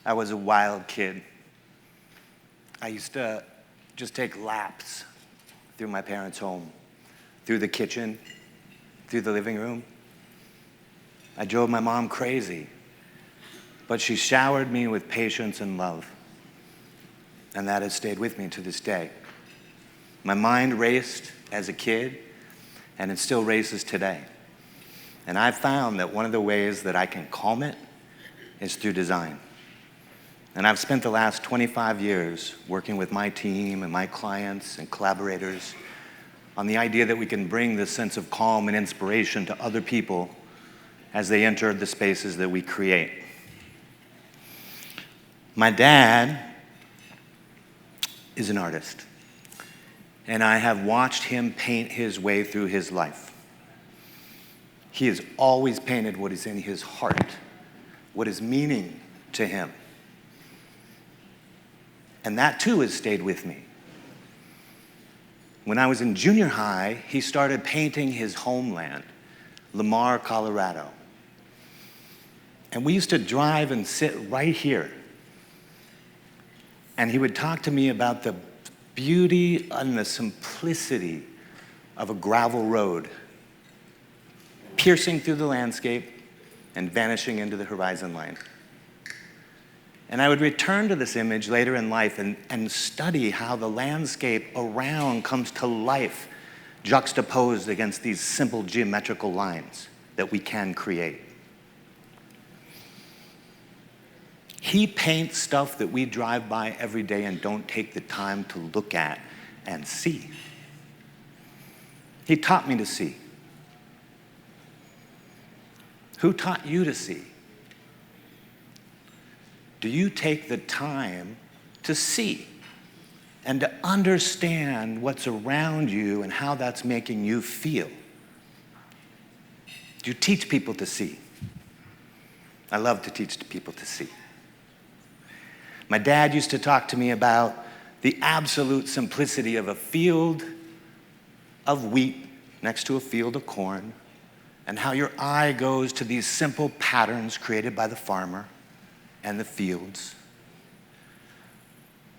I was a wild kid. I used to just take laps through my parents' home, through the kitchen, through the living room. I drove my mom crazy, but she showered me with patience and love, and that has stayed with me to this day. My mind raced as a kid, and it still races today. And I've found that one of the ways that I can calm it is through design. And I've spent the last 25 years working with my team and my clients and collaborators on the idea that we can bring this sense of calm and inspiration to other people as they enter the spaces that we create. My dad is an artist, and I have watched him paint his way through his life. He has always painted what is in his heart, what is meaning to him. And that too has stayed with me. When I was in junior high, he started painting his homeland, Lamar, Colorado. And we used to drive and sit right here. And he would talk to me about the beauty and the simplicity of a gravel road, piercing through the landscape and vanishing into the horizon line. And I would return to this image later in life and study how the landscape around comes to life, juxtaposed against these simple geometrical lines that we can create. He paints stuff that we drive by every day and don't take the time to look at and see. He taught me to see. Who taught you to see? Do you take the time to see and to understand what's around you and how that's making you feel? Do you teach people to see? I love to teach people to see. My dad used to talk to me about the absolute simplicity of a field of wheat next to a field of corn, and how your eye goes to these simple patterns created by the farmer and the fields.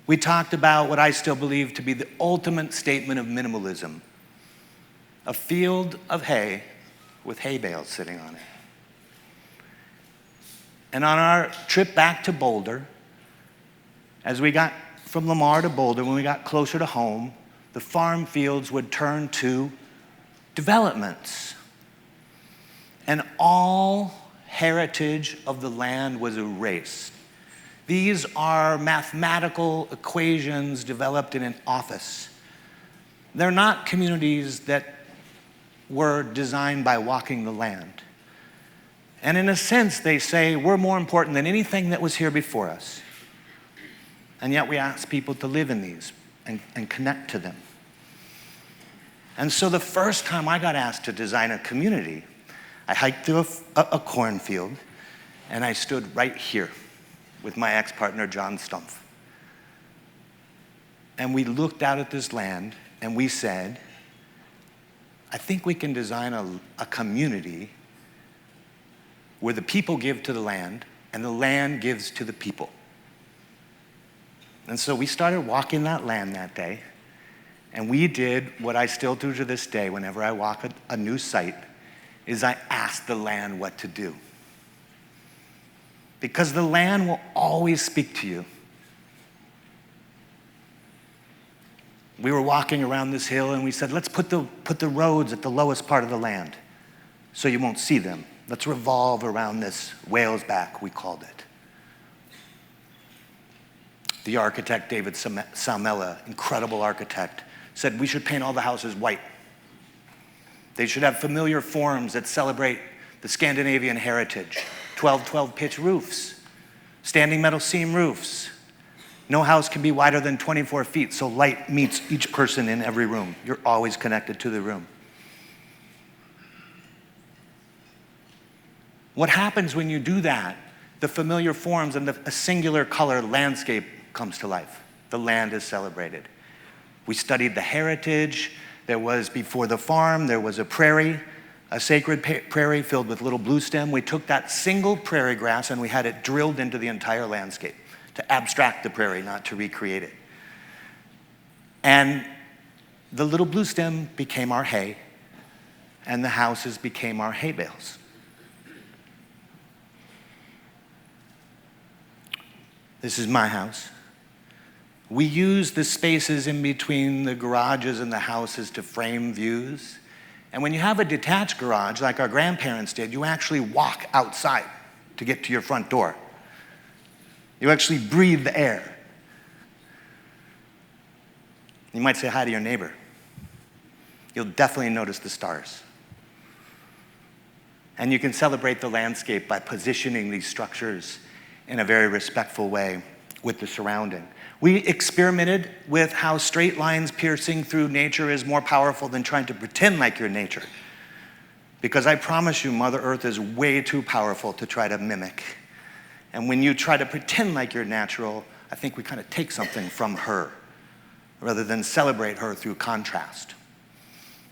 We talked about what I still believe to be the ultimate statement of minimalism: a field of hay with hay bales sitting on it. And on our trip back to Boulder, as we got from Lamar to Boulder, when we got closer to home, the farm fields would turn to developments. And all heritage of the land was erased. These are mathematical equations developed in an office. They're not communities that were designed by walking the land. And in a sense, they say we're more important than anything that was here before us. And yet we ask people to live in these and connect to them. And so the first time I got asked to design a community, I hiked through a cornfield, and I stood right here with my ex-partner, John Stumpf. And we looked out at this land, and we said, I think we can design a community where the people give to the land, and the land gives to the people. And so we started walking that land that day, and we did what I still do to this day whenever I walk a new site, is I ask the land what to do. Because the land will always speak to you. We were walking around this hill and we said, let's put the roads at the lowest part of the land so you won't see them. Let's revolve around this whale's back, we called it. The architect, David Salmela, incredible architect, said we should paint all the houses white. They should have familiar forms that celebrate the Scandinavian heritage. 12 pitch roofs, standing metal seam roofs. No house can be wider than 24 feet, so light meets each person in every room. You're always connected to the room. What happens when you do that? The familiar forms and a singular color landscape comes to life. The land is celebrated. We studied the heritage. There was, before the farm, there was a prairie, a sacred prairie filled with little blue stem. We took that single prairie grass and we had it drilled into the entire landscape to abstract the prairie, not to recreate it. And the little blue stem became our hay, and the houses became our hay bales. This is my house. We use the spaces in between the garages and the houses to frame views. And when you have a detached garage, like our grandparents did, you actually walk outside to get to your front door. You actually breathe the air. You might say hi to your neighbor. You'll definitely notice the stars. And you can celebrate the landscape by positioning these structures in a very respectful way with the surrounding. We experimented with how straight lines piercing through nature is more powerful than trying to pretend like you're nature. Because I promise you, Mother Earth is way too powerful to try to mimic. And when you try to pretend like you're natural, I think we kind of take something from her rather than celebrate her through contrast.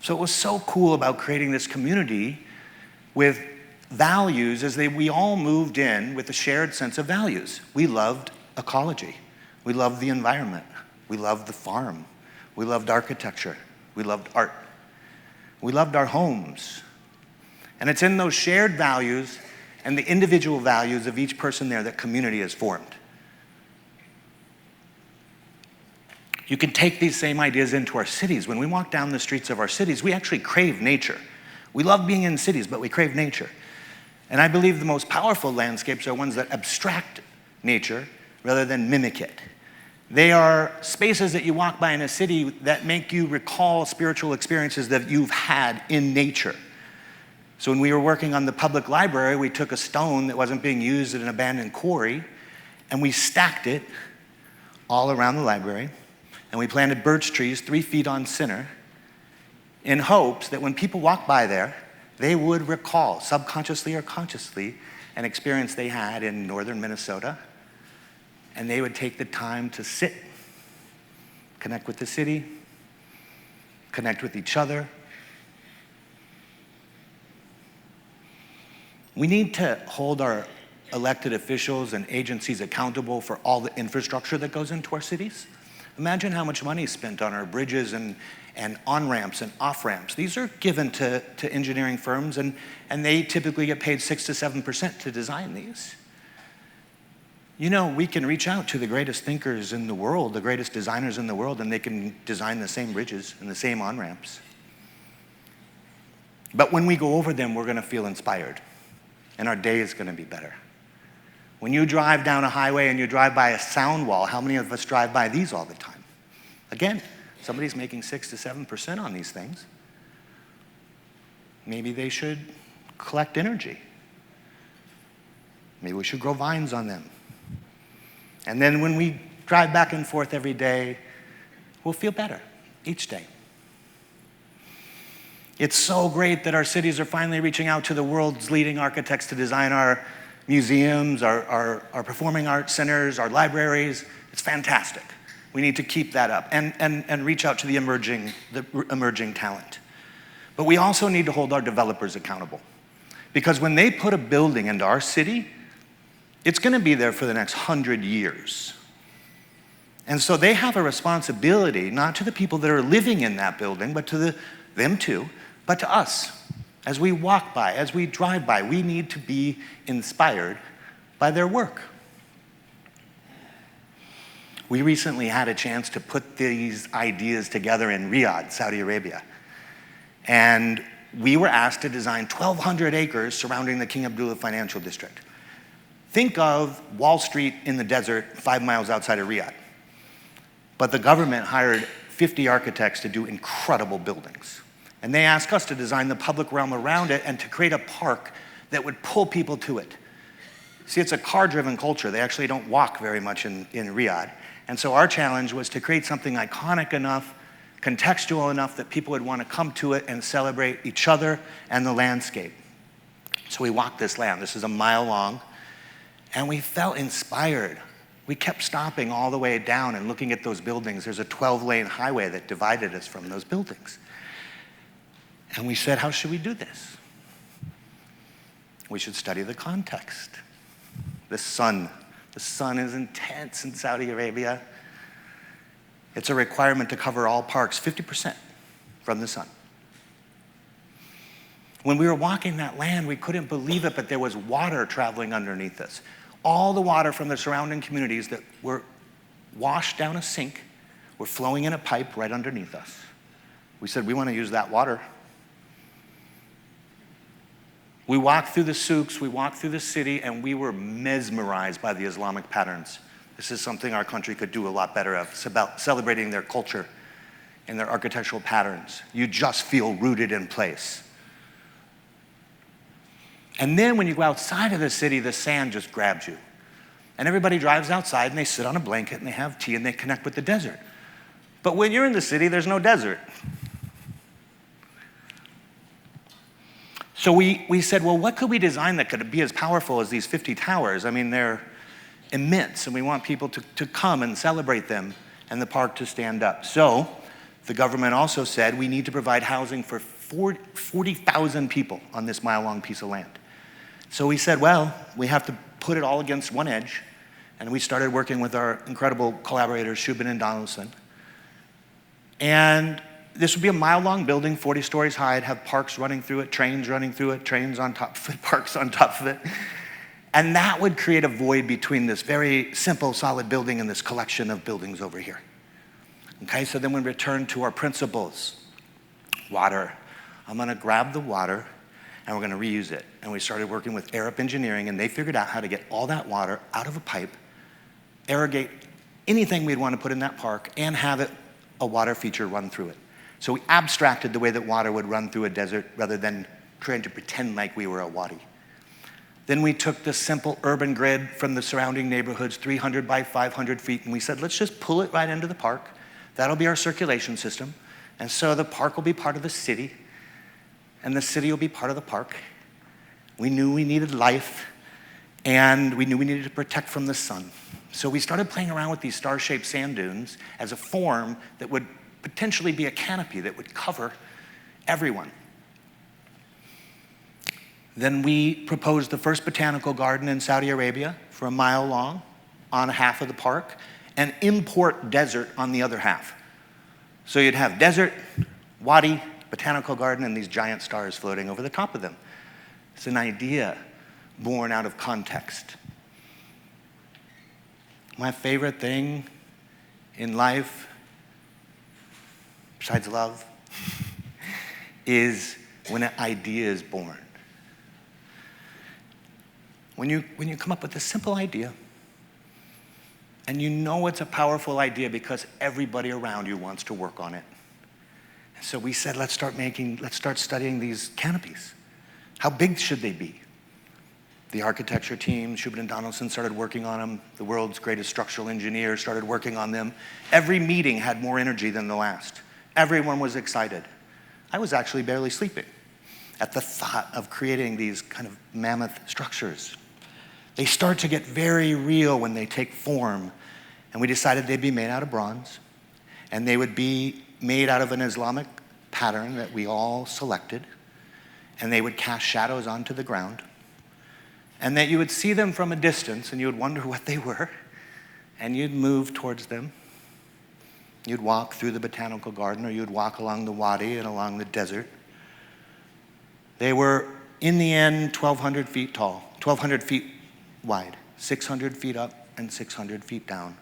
So it was so cool about creating this community with values as we all moved in with a shared sense of values. We loved ecology. We loved the environment. We loved the farm. We loved architecture. We loved art. We loved our homes. And it's in those shared values and the individual values of each person there that community is formed. You can take these same ideas into our cities. When we walk down the streets of our cities, we actually crave nature. We love being in cities, but we crave nature. And I believe the most powerful landscapes are ones that abstract nature rather than mimic it. They are spaces that you walk by in a city that make you recall spiritual experiences that you've had in nature. So when we were working on the public library, we took a stone that wasn't being used at an abandoned quarry, and we stacked it all around the library, and we planted birch trees 3 feet on center in hopes that when people walk by there, they would recall, subconsciously or consciously, an experience they had in northern Minnesota, and they would take the time to sit, connect with the city, connect with each other. We need to hold our elected officials and agencies accountable for all the infrastructure that goes into our cities. Imagine how much money is spent on our bridges and on-ramps and off-ramps. These are given to engineering firms, and they typically get paid 6 to 7% to design these. You know, we can reach out to the greatest thinkers in the world, the greatest designers in the world, and they can design the same bridges and the same on-ramps. But when we go over them, we're going to feel inspired, and our day is going to be better. When you drive down a highway and you drive by a sound wall, how many of us drive by these all the time? Again, somebody's making 6 to 7% on these things. Maybe they should collect energy. Maybe we should grow vines on them. And then when we drive back and forth every day, we'll feel better each day. It's so great that our cities are finally reaching out to the world's leading architects to design our museums, our performing arts centers, our libraries. It's fantastic. We need to keep that up and reach out to the emerging talent. But we also need to hold our developers accountable. Because when they put a building into our city, it's going to be there for the next 100 years. And so they have a responsibility, not to the people that are living in that building, but to them too, but to us. As we walk by, as we drive by, we need to be inspired by their work. We recently had a chance to put these ideas together in Riyadh, Saudi Arabia. And we were asked to design 1,200 acres surrounding the King Abdullah Financial District. Think of Wall Street in the desert 5 miles outside of Riyadh. But the government hired 50 architects to do incredible buildings. And they asked us to design the public realm around it and to create a park that would pull people to it. See, it's a car-driven culture. They actually don't walk very much in Riyadh. And so our challenge was to create something iconic enough, contextual enough that people would want to come to it and celebrate each other and the landscape. So we walked this land. This is a mile long. And we felt inspired. We kept stopping all the way down and looking at those buildings. There's a 12-lane highway that divided us from those buildings. And we said, how should we do this? we should study the context. The sun is intense in Saudi Arabia. It's a requirement to cover all parks 50% from the sun. When we were walking that land, we couldn't believe it, but there was water traveling underneath us. All the water from the surrounding communities that were washed down a sink were flowing in a pipe right underneath us. We said, we want to use that water. We walked through the souks, we walked through the city, and we were mesmerized by the Islamic patterns. This is something our country could do a lot better of. It's about celebrating their culture and their architectural patterns. You just feel rooted in place. And then when you go outside of the city, the sand just grabs you. And everybody drives outside and they sit on a blanket and they have tea and they connect with the desert. But when you're in the city, there's no desert. So we said, well, what could we design that could be as powerful as these 50 towers? I mean, they're immense, and we want people to come and celebrate them and the park to stand up. So the government also said we need to provide housing for 40,000 people on this mile-long piece of land. So we said, well, we have to put it all against one edge, and we started working with our incredible collaborators, Shubin and Donaldson. And this would be a mile-long building, 40 stories high. It'd have parks running through it, trains running through it, trains on top of it, parks on top of it. And that would create a void between this very simple, solid building and this collection of buildings over here. Okay, so then we return to our principles. Water. I'm gonna grab the water and we're gonna reuse it. And we started working with Arup Engineering, and they figured out how to get all that water out of a pipe, irrigate anything we'd want to put in that park, and have it a water feature run through it. So we abstracted the way that water would run through a desert rather than trying to pretend like we were a wadi. Then we took the simple urban grid from the surrounding neighborhoods, 300 by 500 feet, and we said, let's just pull it right into the park. That'll be our circulation system. And so the park will be part of the city, and the city will be part of the park. We knew we needed life, and we knew we needed to protect from the sun. So we started playing around with these star-shaped sand dunes as a form that would potentially be a canopy that would cover everyone. Then we proposed the first botanical garden in Saudi Arabia for a mile long on half of the park, and import desert on the other half. So you'd have desert, wadi, botanical garden, and these giant stars floating over the top of them. It's an idea born out of context. My favorite thing in life, besides love, is when an idea is born. When you come up with a simple idea, and you know it's a powerful idea because everybody around you wants to work on it. So we said, let's start studying these canopies. How big should they be? The architecture team, Shubin and Donaldson, started working on them. The world's greatest structural engineers started working on them. Every meeting had more energy than the last. Everyone was excited. I was actually barely sleeping at the thought of creating these kind of mammoth structures. They start to get very real when they take form, and we decided they'd be made out of bronze, and they would be made out of an Islamic pattern that we all selected, and they would cast shadows onto the ground, and that you would see them from a distance, and you would wonder what they were, and you'd move towards them. You'd walk through the botanical garden, or you'd walk along the wadi and along the desert. They were, in the end, 1,200 feet tall, 1,200 feet wide, 600 feet up and 600 feet down,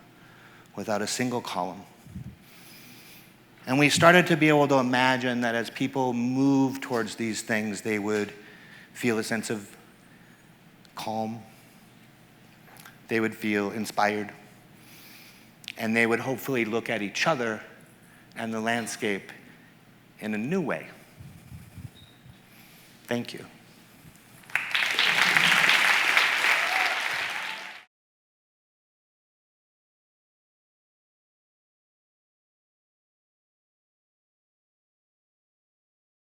without a single column. And we started to be able to imagine that as people moved towards these things, they would feel a sense of calm. They would feel inspired. And they would hopefully look at each other and the landscape in a new way. Thank you.